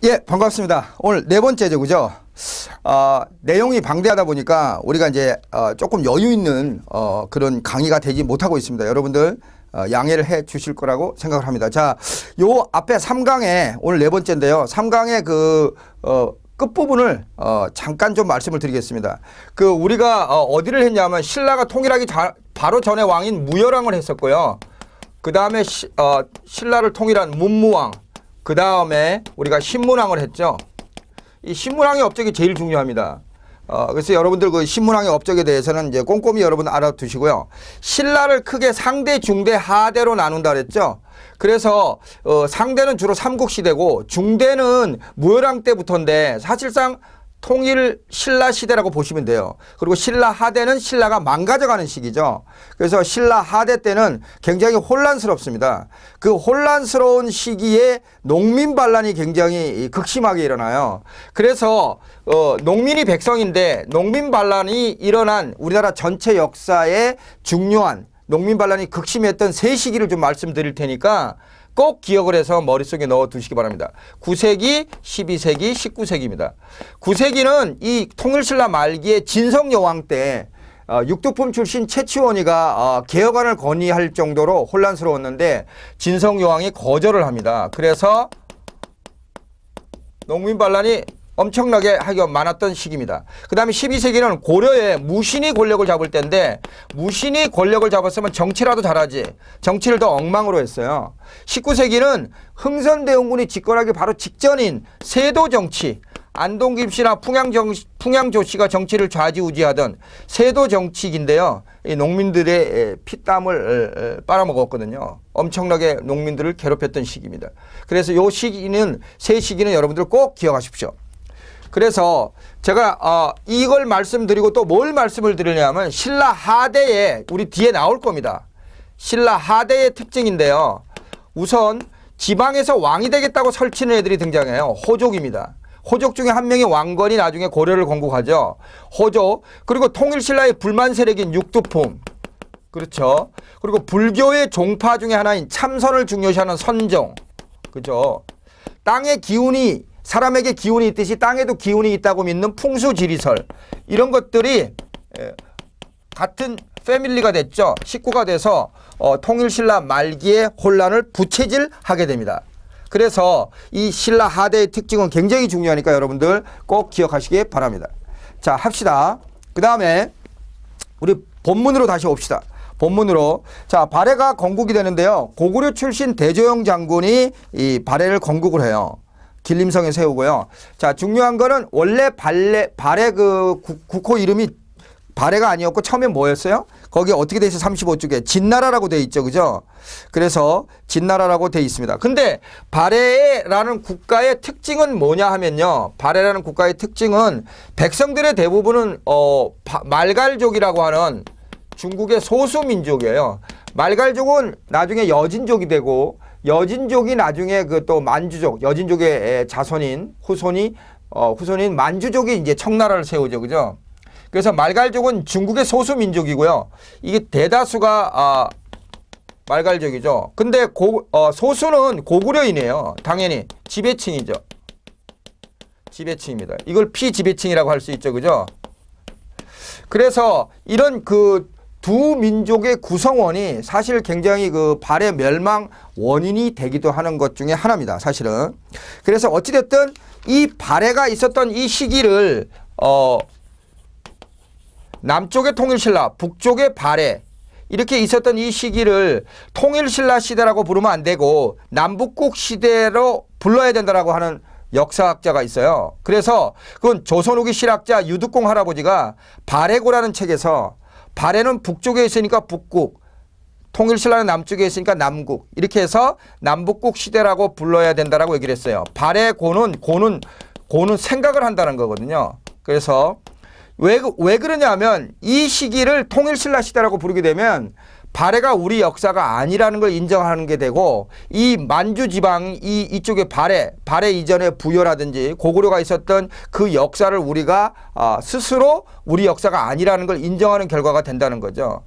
예, 반갑습니다. 오늘 네 번째죠, 그죠? 내용이 방대하다 보니까 우리가 이제 조금 여유 있는 그런 강의가 되지 못하고 있습니다. 여러분들 양해를 해 주실 거라고 생각을 합니다. 자, 요 앞에 3강에 오늘 네 번째인데요. 3강의 그 끝부분을 잠깐 좀 말씀을 드리겠습니다. 그 우리가 어디를 했냐면 신라가 통일하기 바로 전에 왕인 무열왕을 했었고요. 그 다음에 신라를 통일한 문무왕, 그 다음에 우리가 신문왕을 했죠. 이 신문왕의 업적이 제일 중요합니다. 그래서 여러분들 그 신문왕의 업적에 대해서는 이제 꼼꼼히 여러분 알아두시고요. 신라를 크게 상대, 중대, 하대로 나눈다 그랬죠. 그래서 상대는 주로 삼국시대고 중대는 무열왕 때부터인데 사실상 통일 신라 시대라고 보시면 돼요. 그리고 신라 하대는 신라가 망가져가는 시기죠. 그래서 신라 하대 때는 굉장히 혼란스럽습니다. 그 혼란스러운 시기에 농민 반란이 굉장히 극심하게 일어나요. 그래서 농민이 백성인데 농민 반란이 일어난 우리나라 전체 역사에 중요한 농민 반란이 극심했던 세 시기를 좀 말씀드릴 테니까 꼭 기억을 해서 머릿속에 넣어 두시기 바랍니다. 9세기, 12세기, 19세기입니다. 9세기는 이 통일신라 말기에 진성여왕 때 육두품 출신 최치원이가 개혁안을 건의할 정도로 혼란스러웠는데 진성여왕이 거절을 합니다. 그래서 농민 반란이 엄청나게 하기가 많았던 시기입니다. 그 다음에 12세기는 고려에 무신이 권력을 잡을 때인데 무신이 권력을 잡았으면 정치라도 잘하지 정치를 더 엉망으로 했어요. 19세기는 흥선대원군이 집권하기 바로 직전인 세도정치, 안동김 씨나 풍양조 씨가 정치를 좌지우지하던 세도정치인데요. 이 농민들의 피땀을 빨아먹었거든요. 엄청나게 농민들을 괴롭혔던 시기입니다. 그래서 이 시기는 세 시기는 여러분들 꼭 기억하십시오. 그래서 제가 이걸 말씀드리고 또 뭘 말씀을 드리냐면 신라 하대에 우리 뒤에 나올 겁니다. 신라 하대의 특징인데요. 우선 지방에서 왕이 되겠다고 설치는 애들이 등장해요. 호족입니다. 호족 중에 한 명이 왕건이 나중에 고려를 건국하죠. 호족. 그리고 통일신라의 불만 세력인 육두품. 그렇죠. 그리고 불교의 종파 중에 하나인 참선을 중요시하는 선종. 그죠. 땅의 기운이 사람에게 기운이 있듯이 땅에도 기운이 있다고 믿는 풍수지리설 이런 것들이 같은 패밀리가 됐죠. 식구가 돼서 통일신라 말기의 혼란을 부채질하게 됩니다. 그래서 이 신라 하대의 특징은 굉장히 중요하니까 여러분들 꼭 기억하시기 바랍니다. 자, 합시다. 그 다음에 우리 본문으로 다시 옵시다. 본문으로. 자, 발해가 건국이 되는데요. 고구려 출신 대조영 장군이 이 발해를 건국을 해요. 길림성에 세우고요. 자, 중요한 거는 원래 발해 그 국호 이름이 발해가 아니었고 처음에 뭐였어요? 거기 어떻게 돼 있어? 35쪽에 진나라라고 돼 있죠. 그죠? 그래서 진나라라고 돼 있습니다. 근데 발해라는 국가의 특징은 뭐냐 하면요. 발해라는 국가의 특징은 백성들의 대부분은 말갈족이라고 하는 중국의 소수민족이에요. 말갈족은 나중에 여진족이 되고 여진족이 나중에 그 또 만주족, 여진족의 자손인 후손인 만주족이 이제 청나라를 세우죠. 그죠? 그래서 말갈족은 중국의 소수민족이고요. 이게 대다수가 말갈족이죠. 근데 소수는 고구려인이에요. 당연히 지배층이죠. 지배층입니다. 이걸 피지배층이라고 할 수 있죠. 그죠? 그래서 이런 두 민족의 구성원이 사실 굉장히 그 발해 멸망 원인이 되기도 하는 것 중에 하나입니다. 사실은. 그래서 어찌됐든 이 발해가 있었던 이 시기를 남쪽의 통일신라, 북쪽의 발해 이렇게 있었던 이 시기를 통일신라 시대라고 부르면 안 되고 남북국 시대로 불러야 된다라고 하는 역사학자가 있어요. 그래서 그건 조선 후기 실학자 유득공 할아버지가 발해고라는 책에서 발해는 북쪽에 있으니까 북국, 통일신라는 남쪽에 있으니까 남국 이렇게 해서 남북국 시대라고 불러야 된다라고 얘기를 했어요. 발해고는 생각을 한다는 거거든요. 그래서 왜 그러냐면 이 시기를 통일신라 시대라고 부르게 되면 발해가 우리 역사가 아니라는 걸 인정하는 게 되고 이 만주 지방 이쪽에 발해 이전에 부여라든지 고구려가 있었던 그 역사를 우리가 스스로 우리 역사가 아니라는 걸 인정하는 결과가 된다는 거죠.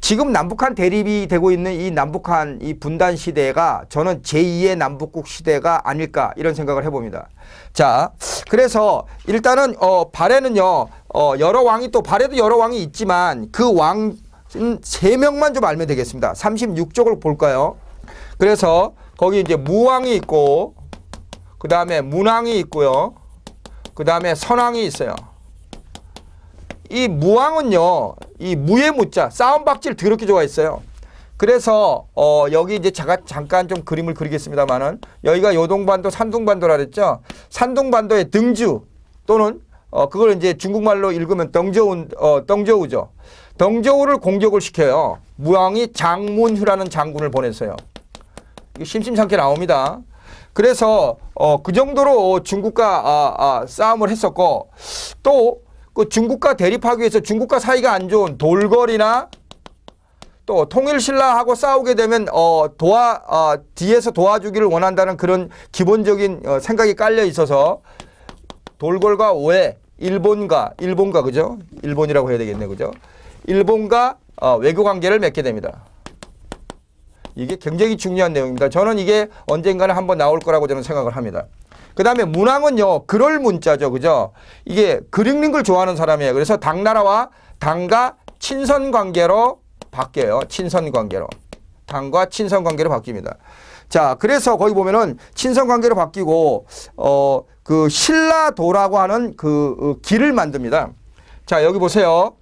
지금 남북한 대립이 되고 있는 이 남북한 이 분단 시대가 저는 제2의 남북국 시대가 아닐까 이런 생각을 해봅니다. 자, 그래서 일단은 발해는요 여러 왕이 또 발해도 여러 왕이 있지만 그 왕 3명만 좀 알면 되겠습니다. 36쪽을 볼까요? 그래서 거기 이제 무왕이 있고 그 다음에 문왕이 있고요. 그 다음에 선왕이 있어요. 이 무왕은요, 이 무의 무자, 싸움박질 더럽게 좋아했어요. 그래서 여기 이제 제가 잠깐 좀 그림을 그리겠습니다만은 여기가 요동반도, 산둥반도라 그랬죠. 산둥반도의 등주 또는 그걸 이제 중국말로 읽으면 덩저우죠. 덩저우를 공격을 시켜요. 무왕이 장문휴라는 장군을 보냈어요. 이게 심심찮게 나옵니다. 그래서 그 정도로 중국과 싸움을 했었고 또 그 중국과 대립하기 위해서 중국과 사이가 안 좋은 돌거리나 또 통일신라하고 싸우게 되면 뒤에서 도와주기를 원한다는 그런 기본적인 생각이 깔려 있어서 돌궐과 오해 일본과 그죠? 일본이라고 해야 되겠네 그죠? 일본과 외교 관계를 맺게 됩니다. 이게 굉장히 중요한 내용입니다. 저는 이게 언젠가는 한번 나올 거라고 저는 생각을 합니다. 그 다음에 문왕은요, 그럴 문자죠. 그죠? 이게 글 읽는 걸 좋아하는 사람이에요. 그래서 당나라와 당과 친선 관계로 바뀌어요. 친선 관계로. 당과 친선 관계로 바뀝니다. 자, 그래서 거기 보면은 친선 관계로 바뀌고, 그 신라도라고 하는 그 길을 만듭니다. 자, 여기 보세요.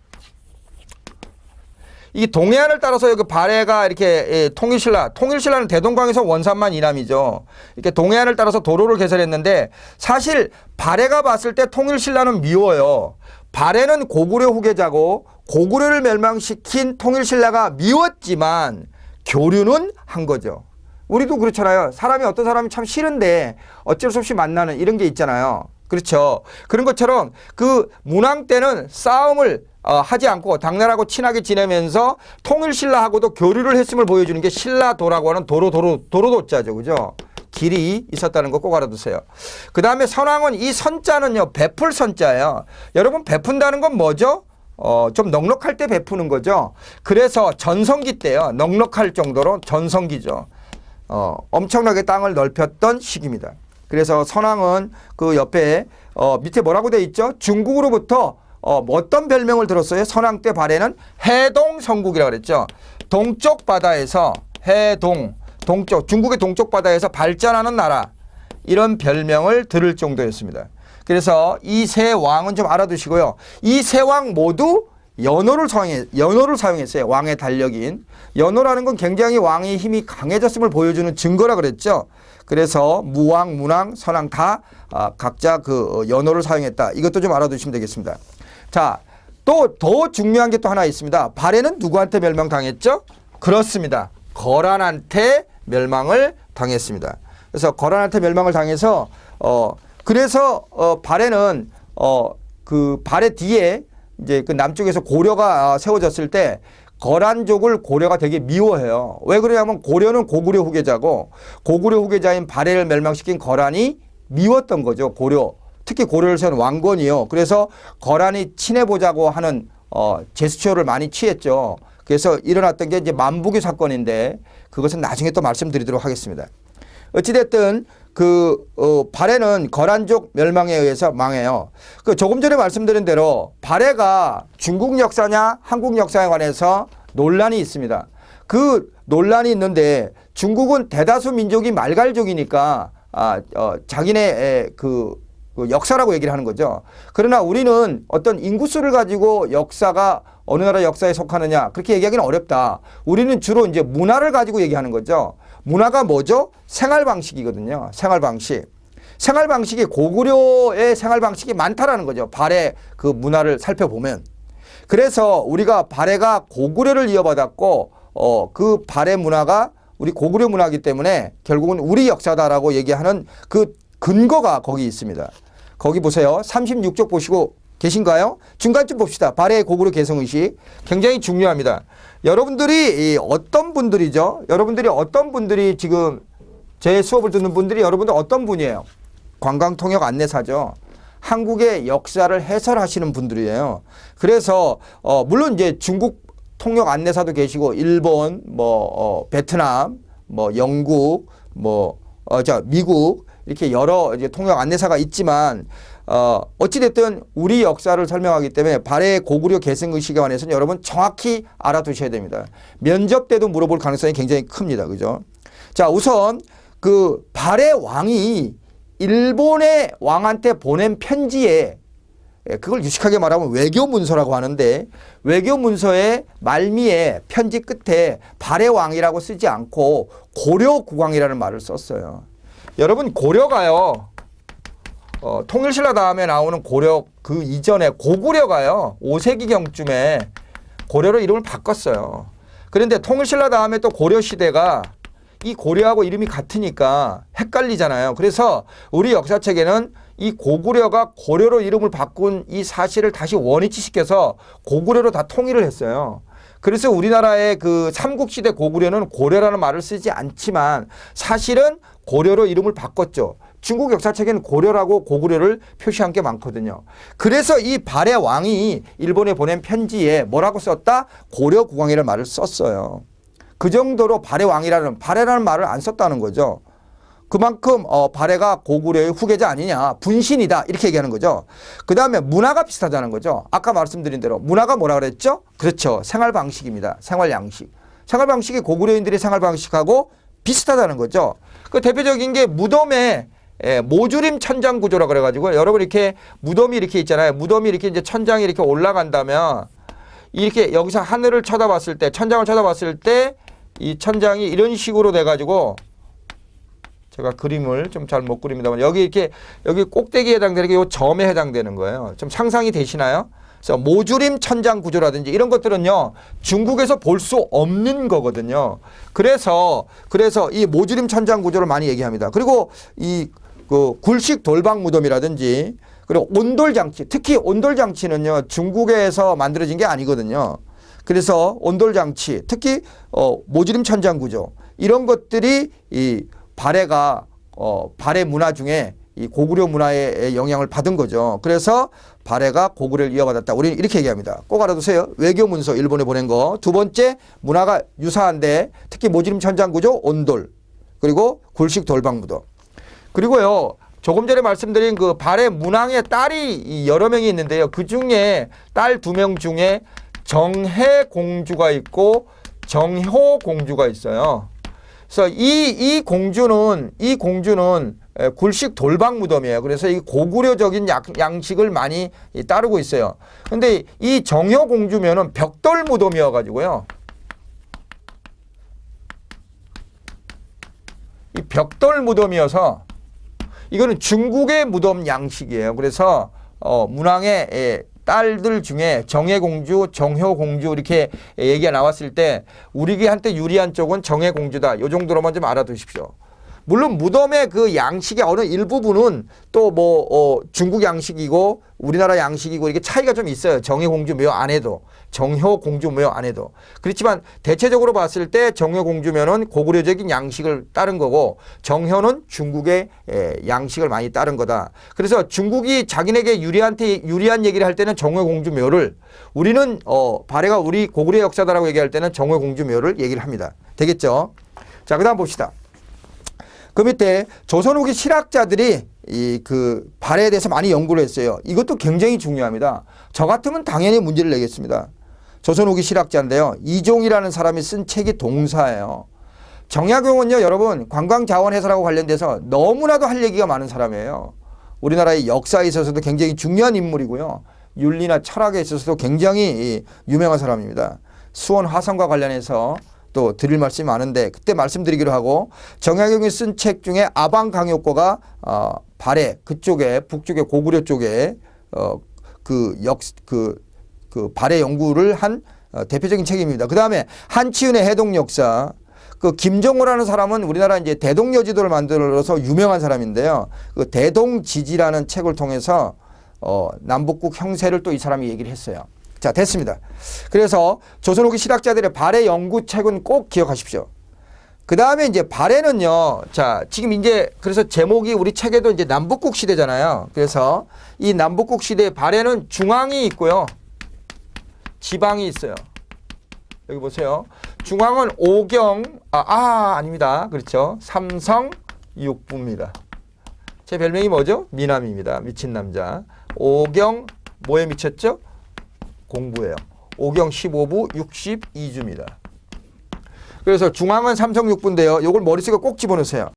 이 동해안을 따라서 여기 발해가 이렇게 통일신라는 대동강에서 원산만 이남이죠. 이렇게 동해안을 따라서 도로를 개설했는데 사실 발해가 봤을 때 통일신라는 미워요. 발해는 고구려 후계자고 고구려를 멸망시킨 통일신라가 미웠지만 교류는 한 거죠. 우리도 그렇잖아요. 어떤 사람이 참 싫은데 어쩔 수 없이 만나는 이런 게 있잖아요. 그렇죠. 그런 것처럼 그 문왕 때는 싸움을 하지 않고 당나라하고 친하게 지내면서 통일신라하고도 교류를 했음을 보여주는 게 신라도라고 하는 도로도자죠. 그죠? 길이 있었다는 거 꼭 알아두세요. 그 다음에 선왕은 이 선자는요, 베풀 선자예요. 여러분, 베푼다는 건 뭐죠? 좀 넉넉할 때 베푸는 거죠. 그래서 전성기 때요, 넉넉할 정도로 전성기죠. 엄청나게 땅을 넓혔던 시기입니다. 그래서 선왕은 그 옆에 밑에 뭐라고 돼 있죠? 중국으로부터 어떤 별명을 들었어요? 선왕 때 발해는 해동성국이라고 그랬죠. 동쪽 바다에서 중국의 동쪽 바다에서 발전하는 나라 이런 별명을 들을 정도였습니다. 그래서 이 세 왕은 좀 알아두시고요. 이 세 왕 모두 연호를 사용했어요. 왕의 달력인. 연호라는 건 굉장히 왕의 힘이 강해졌음을 보여주는 증거라 그랬죠. 그래서 무왕, 문왕, 선왕 다 각자 그 연호를 사용했다. 이것도 좀 알아두시면 되겠습니다. 자, 또 더 중요한 게 또 하나 있습니다. 발해는 누구한테 멸망당했죠? 그렇습니다. 거란한테 멸망을 당했습니다. 그래서 거란한테 멸망을 당해서 그래서 발해는 그 발해 뒤에 이제 그 남쪽에서 고려가 세워졌을 때 거란족을 고려가 되게 미워해요. 왜 그러냐면 고려는 고구려 후계자고 고구려 후계자인 발해를 멸망시킨 거란이 미웠던 거죠. 특히 고려를 세운 왕건이요. 그래서 거란이 친해보자고 하는 제스처를 많이 취했죠. 그래서 일어났던 게 이제 만부교 사건인데 그것은 나중에 또 말씀드리도록 하겠습니다. 어찌됐든 발해는 거란족 멸망에 의해서 망해요. 조금 전에 말씀드린 대로 발해가 중국 역사냐 한국 역사에 관해서 논란이 있습니다. 그 논란이 있는데 중국은 대다수 민족이 말갈족이니까 자기네 그 역사라고 얘기를 하는 거죠. 그러나 우리는 어떤 인구수를 가지고 역사가 어느 나라 역사에 속하느냐 그렇게 얘기하기는 어렵다. 우리는 주로 이제 문화를 가지고 얘기하는 거죠. 문화가 뭐죠? 생활 방식이거든요. 생활 방식이 고구려의 생활 방식이 많다라는 거죠. 발해 그 문화를 살펴보면. 그래서 우리가 발해가 고구려를 이어받았고 그 발해 문화가 우리 고구려 문화이기 때문에 결국은 우리 역사다라고 얘기하는 그 근거가 거기 있습니다. 거기 보세요. 36쪽 보시고 계신가요? 중간쯤 봅시다. 발해의 고구려 개성의식 굉장히 중요합니다. 여러분들이 어떤 분들이 지금 제 수업을 듣는 분들이 여러분들 어떤 분이에요? 관광통역 안내사죠. 한국의 역사를 해설하시는 분들이에요. 그래서 물론 이제 중국 통역 안내사도 계시고 일본, 베트남, 영국, 미국 이렇게 여러 이제 통역 안내사가 있지만 어찌됐든 우리 역사를 설명하기 때문에 발해의 고구려 계승의식에 관해서는 여러분 정확히 알아두셔야 됩니다. 면접 때도 물어볼 가능성이 굉장히 큽니다. 그죠? 자, 우선 그 발해 왕이 일본의 왕한테 보낸 편지에 그걸 유식하게 말하면 외교문서라고 하는데 외교문서의 말미에 편지 끝에 발해 왕이라고 쓰지 않고 고려국왕이라는 말을 썼어요. 여러분 고려가요. 통일신라 다음에 나오는 고려 그 이전에 고구려가요. 5세기경쯤에 고려로 이름을 바꿨어요. 그런데 통일신라 다음에 또 고려시대가 이 고려하고 이름이 같으니까 헷갈리잖아요. 그래서 우리 역사책에는 이 고구려가 고려로 이름을 바꾼 이 사실을 다시 원위치시켜서 고구려로 다 통일을 했어요. 그래서 우리나라의 그 삼국시대 고구려는 고려라는 말을 쓰지 않지만 사실은 고려로 이름을 바꿨죠. 중국 역사책에는 고려라고 고구려를 표시한 게 많거든요. 그래서 이 발해 왕이 일본에 보낸 편지에 뭐라고 썼다? 고려국왕이라는 말을 썼어요. 그 정도로 발해라는 말을 안 썼다는 거죠. 그만큼 발해가 고구려의 후계자 아니냐, 분신이다 이렇게 얘기하는 거죠. 그 다음에 문화가 비슷하다는 거죠. 아까 말씀드린 대로 문화가 뭐라 그랬죠? 그렇죠. 생활 방식입니다. 생활 양식. 생활 방식이 고구려인들의 생활 방식하고 비슷하다는 거죠. 그 대표적인 게 무덤에 모주림 천장 구조라 그래가지고 여러분 이렇게 무덤이 이렇게 있잖아요. 무덤이 이렇게 이제 천장이 이렇게 올라간다면 이렇게 여기서 하늘을 쳐다봤을 때 천장을 쳐다봤을 때 이 천장이 이런 식으로 돼가지고 제가 그림을 좀 잘 못 그립니다만 여기 꼭대기에 해당되는 게 이 점에 해당되는 거예요. 좀 상상이 되시나요? 그래서 모주림 천장 구조라든지 이런 것들은요 중국에서 볼 수 없는 거거든요. 그래서 이 모주림 천장 구조를 많이 얘기합니다. 그리고 이 그 굴식 돌방 무덤이라든지 그리고 온돌장치, 특히 온돌장치는요 중국에서 만들어진 게 아니거든요. 그래서 온돌장치, 특히 모주림 천장 구조 이런 것들이 이 발해 문화 중에 이 고구려 문화의 영향을 받은 거죠. 그래서 발해가 고구려를 이어받았다. 우리는 이렇게 얘기합니다. 꼭 알아두세요. 외교문서 일본에 보낸 거. 두 번째 문화가 유사한데 특히 모주림 천장 구조, 온돌 그리고 굴식 돌방 무덤. 그리고요 조금 전에 말씀드린 그 발해 문왕의 딸이 여러 명이 있는데요. 그 중에 딸 2명 중에 정해 공주가 있고 정효 공주가 있어요. 그래서 이 공주는 굴식 돌방 무덤이에요. 그래서 이 고구려적인 양식을 많이 따르고 있어요. 근데 이 정효 공주면은 벽돌 무덤이어 가지고요. 이 벽돌 무덤이어서 이거는 중국의 무덤 양식이에요. 그래서 문왕의 딸들 중에 정해공주, 정효공주 이렇게 얘기가 나왔을 때 우리한테 유리한 쪽은 정해공주다. 이 정도로만 좀 알아두십시오. 물론 무덤의 그 양식의 어느 일부분은 또 중국 양식이고 우리나라 양식이고 이게 차이가 좀 있어요. 정해공주 묘 안에도 정효공주 묘 안에도. 그렇지만 대체적으로 봤을 때 정효공주면은 고구려적인 양식을 따른 거고 정효는 중국의 양식을 많이 따른 거다. 그래서 중국이 자기네게 유리한 얘기를 할 때는 정효공주 묘를 우리는 발해가 우리 고구려 역사다라고 얘기할 때는 정효공주 묘를 얘기를 합니다. 되겠죠? 자, 그다음 봅시다. 그 밑에 조선 후기 실학자들이 그 발해에 대해서 많이 연구를 했어요. 이것도 굉장히 중요합니다. 저 같으면 당연히 문제를 내겠습니다. 조선 후기 실학자인데요. 이종이라는 사람이 쓴 책이 동사예요. 정약용은요, 여러분 관광자원해설하고 관련돼서 너무나도 할 얘기가 많은 사람이에요. 우리나라의 역사에 있어서도 굉장히 중요한 인물이고요. 윤리나 철학에 있어서도 굉장히 유명한 사람입니다. 수원 화성과 관련해서 또 드릴 말씀이 많은데 그때 말씀드리기로 하고 정약용이 쓴 책 중에 아방강요과가 발해 그쪽에 북쪽에 고구려 쪽에 그 발해 연구를 한 대표적인 책입니다. 그 다음에 한치윤의 해동역사. 그 김정호라는 사람은 우리나라 이제 대동여지도를 만들어서 유명한 사람인데요. 그 대동지지라는 책을 통해서 남북국 형세를 또 이 사람이 얘기를 했어요. 자, 됐습니다. 그래서 조선 후기 실학자들의 발해 연구책은 꼭 기억하십시오. 그 다음에 이제 발해는요, 자, 지금 이제 그래서 제목이 우리 책에도 이제 남북국 시대잖아요. 그래서 이 남북국 시대의 발해는 중앙이 있고요. 지방이 있어요. 여기 보세요. 중앙은 오경, 아닙니다. 그렇죠. 삼성 육부입니다. 제 별명이 뭐죠? 미남입니다. 미친 남자. 오경, 뭐에 미쳤죠? 공부예요. 오경 15부 62주입니다. 그래서 중앙은 삼성 육부인데요. 이걸 머릿속에 꼭 집어넣으세요.